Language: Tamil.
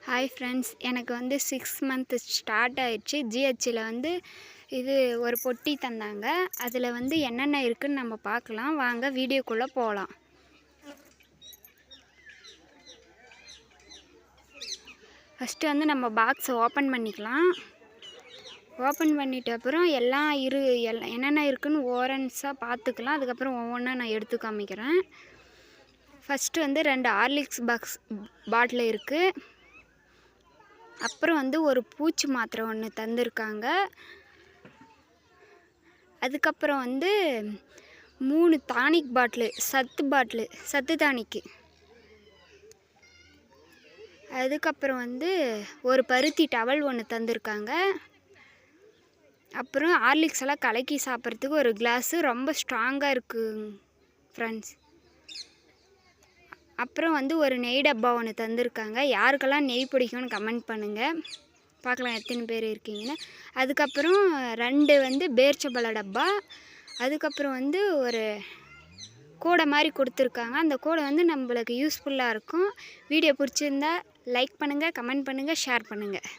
ஹாய் ஃப்ரெண்ட்ஸ், எனக்கு 6 மந்த் ஸ்டார்ட் ஆயிடுச்சு. ஜிஹெச்சில் இது ஒரு பொட்டி தந்தாங்க. அதில் என்னென்ன இருக்குதுன்னு நம்ம பார்க்கலாம். வாங்க வீடியோக்குள்ளே போகலாம். ஃபஸ்ட்டு நம்ம பாக்ஸை ஓப்பன் பண்ணிக்கலாம். ஓப்பன் பண்ணிட்ட அப்புறம் எல்லாம் என்னென்ன இருக்குதுன்னு ஓரன்ஸாக பார்த்துக்கலாம். அதுக்கப்புறம் ஒவ்வொன்றா நான் எடுத்து காமிக்கிறேன். ஃபஸ்ட்டு 2 ஹார்லிக்ஸ் பாட்டில் இருக்குது. அப்புறம் ஒரு பூச்சி மாத்திரை ஒன்று தந்திருக்காங்க. அதுக்கப்புறம் 3 டானிக் பாட்டிலு சத்து டானிக்கு. அதுக்கப்புறம் ஒரு பருத்தி டவல் ஒன்று தந்திருக்காங்க. அப்புறம் ஹார்லிக்ஸ் எல்லாம் கலக்கி சாப்பிட்றதுக்கு ஒரு கிளாஸு ரொம்ப ஸ்ட்ராங்காக இருக்குது ஃப்ரெண்ட்ஸ். அப்புறம் ஒரு நெய் டப்பா ஒன்று தந்திருக்காங்க. யாருக்கெல்லாம் நெய் பிடிக்கும்னு கமெண்ட் பண்ணுங்கள். பார்க்கலாம் எத்தனை பேர் இருக்கீங்கன்னு. அதுக்கப்புறம் 2 பேர்ச்சம்பழ டப்பா. அதுக்கப்புறம் ஒரு கூடை மாதிரி கொடுத்துருக்காங்க. அந்த கூடை நம்மளுக்கு யூஸ்ஃபுல்லாக இருக்கும். வீடியோ பிடிச்சிருந்தா லைக் பண்ணுங்கள், கமெண்ட் பண்ணுங்கள், ஷேர் பண்ணுங்கள்.